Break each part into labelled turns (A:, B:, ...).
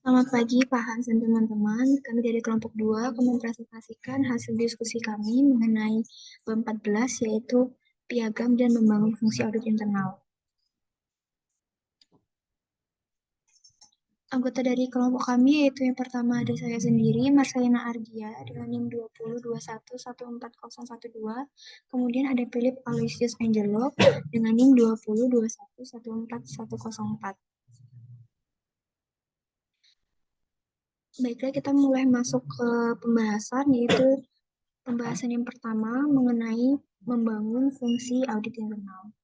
A: Selamat pagi Pak Hans dan teman-teman. Kami dari kelompok 2 akan mempresentasikan hasil diskusi kami mengenai bab 14 yaitu piagam dan membangun fungsi audit internal. Anggota dari kelompok kami yaitu yang pertama ada saya sendiri, Marcelina Ardia dengan NIM 2021140112. Kemudian ada Philip Aloysius Angelo dengan NIM 2021141104. Baiklah, kita mulai masuk ke pembahasan, yaitu pembahasan yang pertama mengenai membangun fungsi audit internal.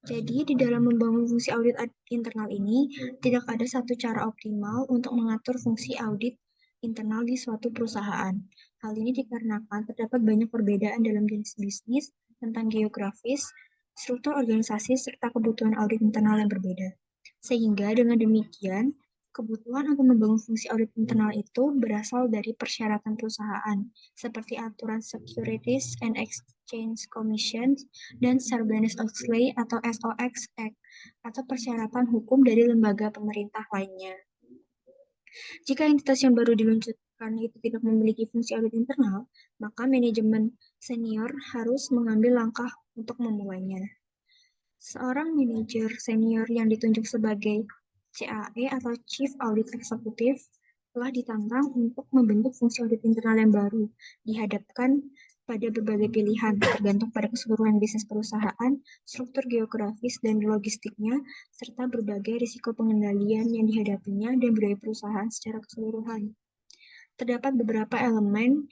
A: Jadi, di dalam membangun fungsi audit internal ini, tidak ada satu cara optimal untuk mengatur fungsi audit internal di suatu perusahaan. Hal ini dikarenakan terdapat banyak perbedaan dalam jenis bisnis, tentang geografis, struktur organisasi, serta kebutuhan audit internal yang berbeda. Sehingga dengan demikian, kebutuhan untuk membangun fungsi audit internal itu berasal dari persyaratan perusahaan, seperti aturan Securities and Exchange Commission dan Sarbanes-Oxley atau SOX Act, atau persyaratan hukum dari lembaga pemerintah lainnya. Jika entitas yang baru diluncurkan itu tidak memiliki fungsi audit internal, maka manajemen senior harus mengambil langkah untuk memulainya. Seorang manajer senior yang ditunjuk sebagai CAE atau Chief Audit Executive telah ditantang untuk membentuk fungsi audit internal yang baru, dihadapkan pada berbagai pilihan, tergantung pada keseluruhan bisnis perusahaan, struktur geografis dan logistiknya, serta berbagai risiko pengendalian yang dihadapinya dan budaya perusahaan secara keseluruhan. Terdapat beberapa elemen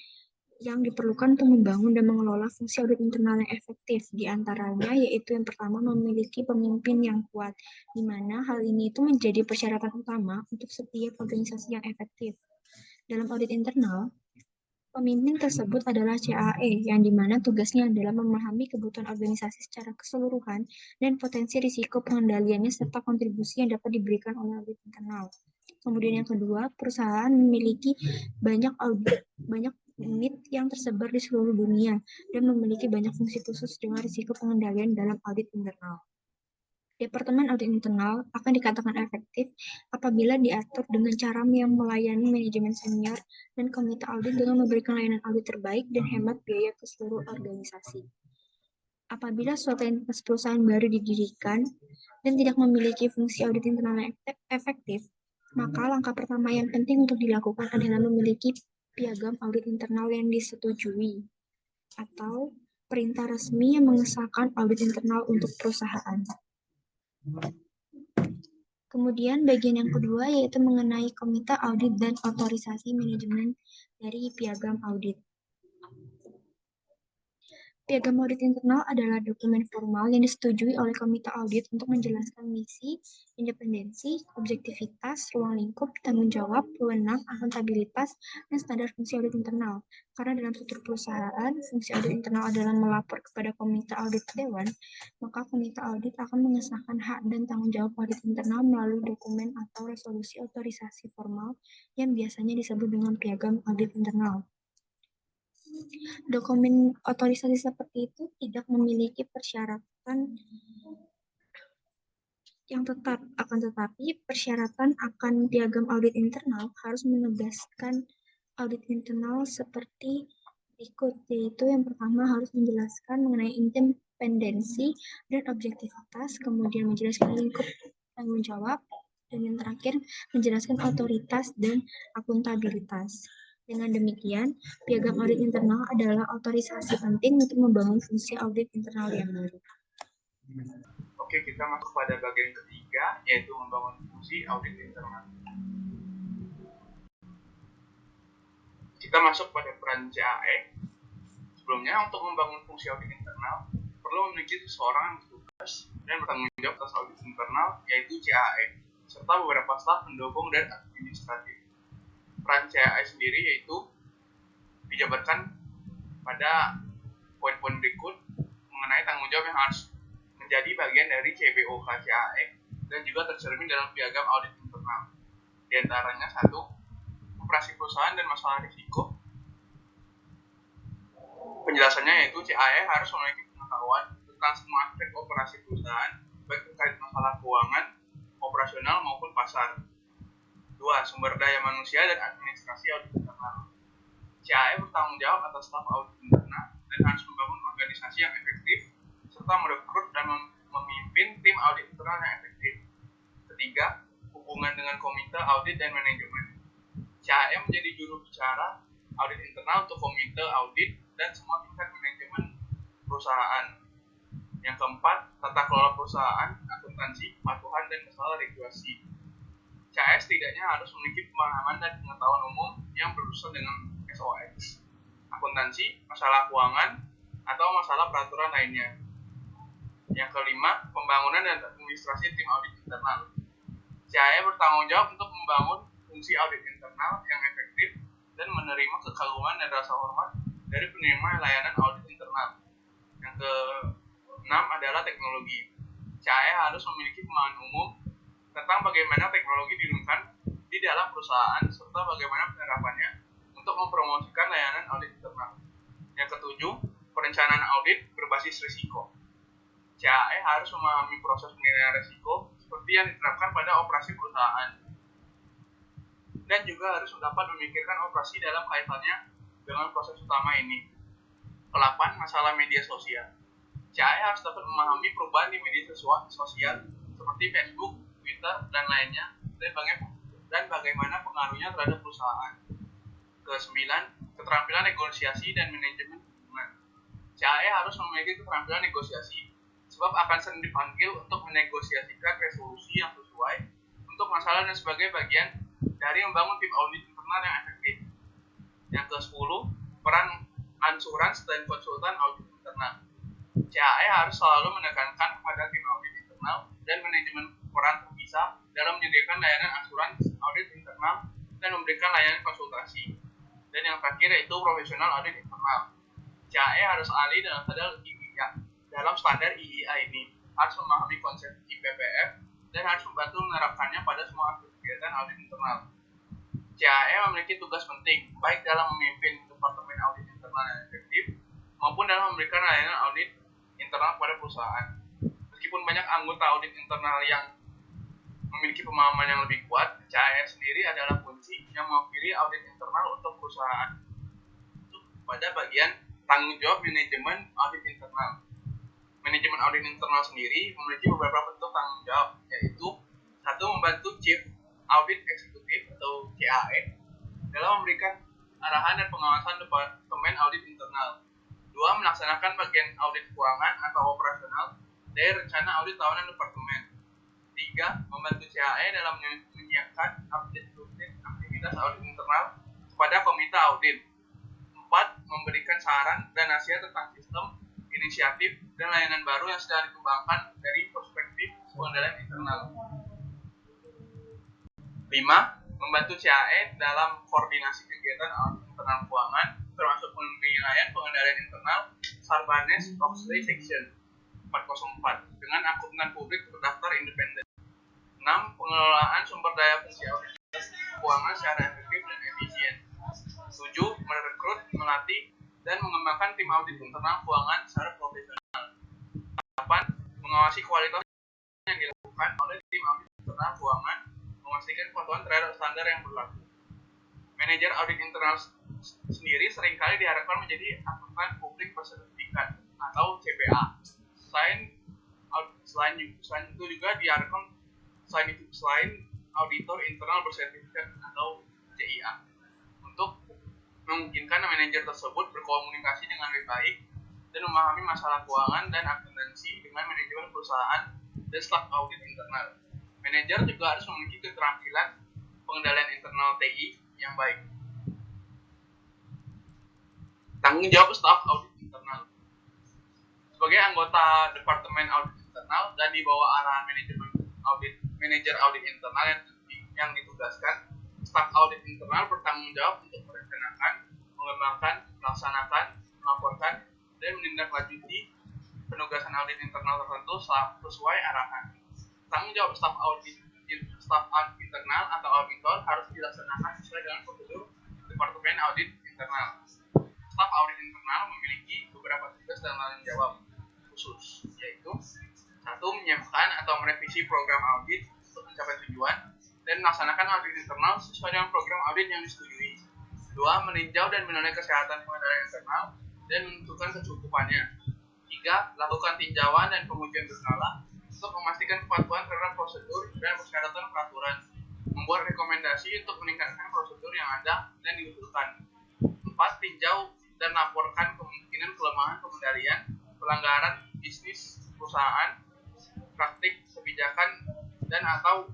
A: yang diperlukan untuk membangun dan mengelola fungsi audit internal yang efektif. Di antaranya yaitu yang pertama memiliki pemimpin yang kuat, di mana hal ini itu menjadi persyaratan utama untuk setiap organisasi yang efektif. Dalam audit internal, pemimpin tersebut adalah CAE, yang dimana tugasnya adalah memahami kebutuhan organisasi secara keseluruhan dan potensi risiko pengendaliannya serta kontribusi yang dapat diberikan oleh audit internal. Kemudian yang kedua, perusahaan memiliki banyak unit yang tersebar di seluruh dunia dan memiliki banyak fungsi khusus dengan risiko pengendalian dalam audit internal. Departemen audit internal akan dikatakan efektif apabila diatur dengan cara yang melayani manajemen senior dan komite audit dengan memberikan layanan audit terbaik dan hemat biaya ke seluruh organisasi. Apabila suatu entitas perusahaan baru didirikan dan tidak memiliki fungsi audit internal yang efektif, maka langkah pertama yang penting untuk dilakukan adalah memiliki piagam audit internal yang disetujui atau perintah resmi yang mengesahkan audit internal untuk perusahaan. Kemudian bagian yang kedua yaitu mengenai komite audit dan otorisasi manajemen dari piagam audit. Piagam audit internal adalah dokumen formal yang disetujui oleh komite audit untuk menjelaskan misi, independensi, objektivitas, ruang lingkup, tanggung jawab, wewenang, akuntabilitas, dan standar fungsi audit internal. Karena dalam struktur perusahaan, fungsi audit internal adalah melapor kepada komite audit dewan, maka komite audit akan mengesahkan hak dan tanggung jawab audit internal melalui dokumen atau resolusi otorisasi formal yang biasanya disebut dengan piagam audit internal. Dokumen otorisasi seperti itu tidak memiliki persyaratan yang tetap, akan tetapi persyaratan akan piagam audit internal harus menegaskan audit internal seperti berikut, yaitu yang pertama harus menjelaskan mengenai independensi dan objektivitas, kemudian menjelaskan lingkup tanggung jawab, dan yang terakhir menjelaskan otoritas dan akuntabilitas. Dengan demikian, piagam audit internal adalah otorisasi penting untuk membangun fungsi audit internal yang baru.
B: Oke, kita masuk pada bagian ketiga, yaitu membangun fungsi audit internal. Kita masuk pada peran CAE. Sebelumnya, untuk membangun fungsi audit internal, perlu memiliki seseorang yang bertugas dan bertanggung jawab atas audit internal, yaitu CAE, serta beberapa staf pendukung dan administratif. Peran CAE sendiri yaitu dijabarkan pada poin-poin berikut mengenai tanggung jawab yang harus menjadi bagian dari CBOK CAE dan juga tercermin dalam piagam audit internal. Di antaranya satu, operasi perusahaan dan masalah risiko. Penjelasannya yaitu CAE harus memiliki pengetahuan tentang semua aspek operasi perusahaan, baik terkait masalah keuangan, operasional maupun pasar. 2. 2. Sumber daya manusia dan administrasi audit internal. CAE bertanggung jawab atas staf audit internal dan harus membangun organisasi yang efektif serta merekrut dan memimpin tim audit internal yang efektif. Ketiga, hubungan dengan komite audit dan manajemen. CAE menjadi juru bicara audit internal untuk komite audit dan semua tingkat manajemen perusahaan. Yang keempat, tata kelola perusahaan, akuntansi, kepatuhan, dan masalah regulasi. CAE setidaknya harus memiliki pemahaman dan pengetahuan umum yang berurusan dengan SOX, akuntansi, masalah keuangan, atau masalah peraturan lainnya. Yang kelima, pembangunan dan administrasi tim audit internal. CAE bertanggung jawab untuk membangun fungsi audit internal yang efektif dan menerima kekaguman dan rasa hormat dari penerima layanan audit internal. Yang keenam adalah teknologi. CAE harus memiliki pemahaman umum tentang bagaimana teknologi digunakan di dalam perusahaan serta bagaimana penerapannya untuk mempromosikan layanan audit internal. Yang ketujuh, perencanaan audit berbasis risiko. CAE harus memahami proses penilaian risiko seperti yang diterapkan pada operasi perusahaan dan juga harus dapat memikirkan operasi dalam kaitannya dengan proses utama ini. Ke-8, masalah media sosial. CAE harus dapat memahami perubahan di media sosial seperti Facebook, Twitter, dan lainnya dan bagaimana pengaruhnya terhadap perusahaan. Ke-9, keterampilan negosiasi dan manajemen hubungan. CAE harus memiliki keterampilan negosiasi sebab akan sering dipanggil untuk menegosiasikan resolusi yang sesuai untuk masalah dan sebagai bagian dari membangun tim audit internal yang efektif. Yang ke-10, peran ansurans dan konsultan audit internal. CAE harus selalu menekankan kepada tim audit internal dan manajemen peran terpisah dalam menyediakan layanan asuransi audit internal dan memberikan layanan konsultasi. Dan yang terakhir yaitu profesional audit internal. CAE harus ahli dalam standar IIA ini, harus memahami konsep IPPF dan harus membantu menerapkannya pada semua aspek kegiatan audit internal. CAE memiliki tugas penting baik dalam memimpin departemen audit internal yang efektif maupun dalam memberikan layanan audit internal kepada perusahaan. Meskipun banyak anggota audit internal yang memiliki pemahaman yang lebih kuat, CAE sendiri adalah kunci yang mewakili audit internal untuk perusahaan. Itu pada bagian tanggung jawab manajemen audit internal. Manajemen audit internal sendiri memiliki beberapa bentuk tanggung jawab, yaitu 1. Membantu Chief Audit Executive atau CAE dalam memberikan arahan dan pengawasan departemen audit internal. 2. Melaksanakan bagian audit keuangan atau operasional dari rencana audit tahunan departemen. 3. Membantu CAE dalam menyiapkan update rutin aktivitas audit internal kepada komite audit. 4. Memberikan saran dan nasihat tentang sistem, inisiatif, dan layanan baru yang sedang dikembangkan dari perspektif pengendalian internal. 5. Membantu CAE dalam koordinasi kegiatan audit internal keuangan, termasuk penilaian pengendalian internal Sarbanes-Oxley Section 404 dengan akuntan publik terdaftar independen. 6. Pengelolaan sumber daya fungsi audit keuangan secara efektif dan efisien. 7. Merekrut, melatih, dan mengembangkan tim audit internal keuangan secara profesional. 8. Mengawasi kualitas yang dilakukan oleh tim audit internal keuangan, memastikan kepatuhan terhadap standar yang berlaku. Manajer audit internal sendiri seringkali diharapkan menjadi akuntan publik bersertifikat atau CPA. Selain itu juga diharapkan selain auditor internal bersertifikat atau CIA untuk memungkinkan manajer tersebut berkomunikasi dengan lebih baik dan memahami masalah keuangan dan akuntansi dengan manajemen perusahaan dan staf audit internal. Manajer juga harus memiliki keterampilan pengendalian internal TI yang baik. Tanggung jawab staf audit internal. Sebagai anggota Departemen Audit Internal dan di bawah arahan manajer audit internal yang ditugaskan, staf audit internal bertanggung jawab untuk merencanakan, mengembangkan, melaksanakan, melaporkan, dan menindaklanjuti penugasan audit internal tertentu sesuai arahan. Tanggung jawab staf audit internal atau auditor harus dilaksanakan sesuai dengan prosedur Departemen Audit Internal. Staf audit internal memiliki beberapa tugas dan tanggung jawab khusus, yaitu 1. Menyiapkan atau merevisi program audit untuk mencapai tujuan dan dan melaksanakan audit internal sesuai dengan program audit yang disetujui. 2. Meninjau dan menilai kesehatan pengendalian internal dan menentukan kecukupannya. 3. Lakukan tinjauan dan pengujian berkala untuk memastikan kepatuhan terhadap prosedur dan persyaratan peraturan. Membuat rekomendasi untuk meningkatkan prosedur yang ada dan diusulkan. 4. Tinjau dan laporkan kemungkinan kelemahan pengendalian, pelanggaran bisnis perusahaan, praktik, kebijakan, dan atau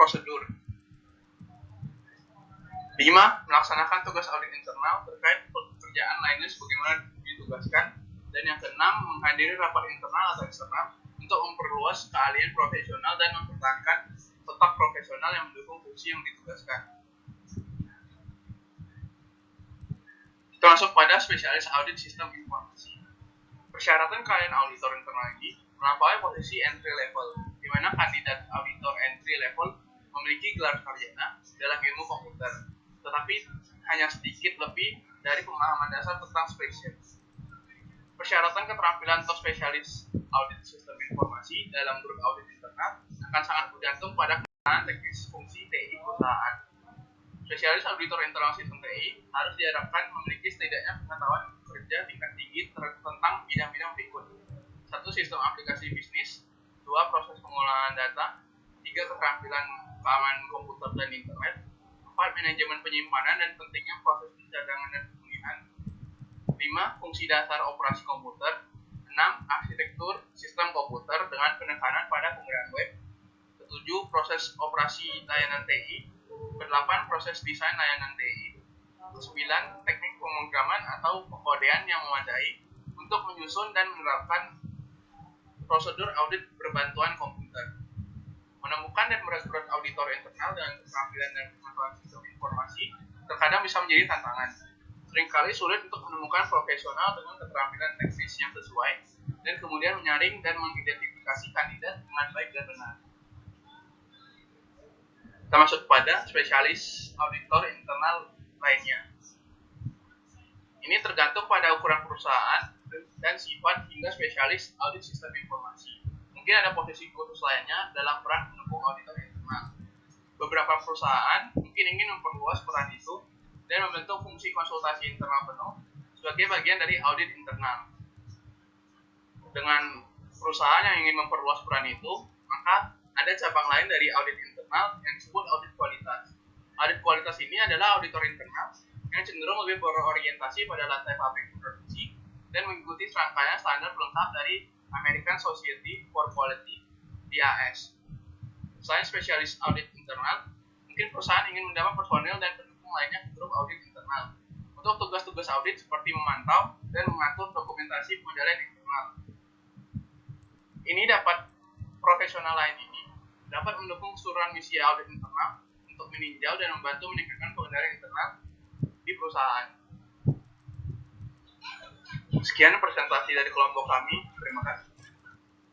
B: prosedur. 5. Melaksanakan tugas audit internal terkait pekerjaan lainnya sebagaimana ditugaskan. Dan yang keenam, menghadiri rapat internal atau eksternal untuk memperluas keahlian profesional dan mempertahankan tetap profesional yang mendukung fungsi yang ditugaskan. Kita masuk pada spesialis audit sistem informasi. Persyaratan kalian auditor internal ini melampaui posisi entry level, di mana kandidat auditor entry level memiliki gelar sarjana dalam ilmu komputer, tetapi hanya sedikit lebih dari pemahaman dasar tentang spesialis. Persyaratan keterampilan untuk spesialis audit sistem informasi dalam grup audit internal akan sangat bergantung pada keterampilan teknis fungsi TI perusahaan. Spesialis auditor internal sistem TI harus diharapkan memiliki setidaknya pengetahuan kerja tingkat tinggi tentang bidang-bidang berikut. 1. Sistem aplikasi bisnis. 2. Proses pengolahan data. 3. Keterampilan keamanan komputer dan internet. 4. Manajemen penyimpanan dan pentingnya proses pencadangan dan pemulihan. 5. Fungsi dasar operasi komputer. 6. Arsitektur sistem komputer dengan penekanan pada penggunaan web. 7. Proses operasi layanan TI. 8. Proses desain layanan TI. 9. Teknik pemrograman atau pengkodean yang memadai untuk menyusun dan menerapkan prosedur audit berbantuan komputer. Menemukan dan merekrut auditor internal dengan keterampilan dan pengetahuan sistem informasi terkadang bisa menjadi tantangan. Seringkali sulit untuk menemukan profesional dengan keterampilan teknis yang sesuai dan kemudian menyaring dan mengidentifikasi kandidat dengan baik dan benar. Kita masuk pada spesialis auditor internal lainnya. Ini tergantung pada ukuran perusahaan dan sifat hingga spesialis audit sistem informasi. Mungkin ada posisi khusus lainnya dalam peran pendukung auditor internal. Beberapa perusahaan mungkin ingin memperluas peran itu dan membentuk fungsi konsultasi internal penuh sebagai bagian dari audit internal. Dengan perusahaan yang ingin memperluas peran itu, maka ada cabang lain dari audit internal yang disebut audit kualitas. Audit kualitas ini adalah auditor internal yang cenderung lebih berorientasi pada lantai pabrik produksi dan mengikuti serangkaian standar pelengkap dari American Society for Quality (DAS). Selain spesialis audit internal, mungkin perusahaan ingin mendapat personel dan pendukung lainnya ke grup audit internal untuk tugas-tugas audit seperti memantau dan mengatur dokumentasi pengendalian internal. Ini profesional lain ini dapat mendukung keseluruhan misi audit internal untuk meninjau dan membantu meningkatkan pengendalian internal di perusahaan. Sekian presentasi dari kelompok kami. Terima kasih.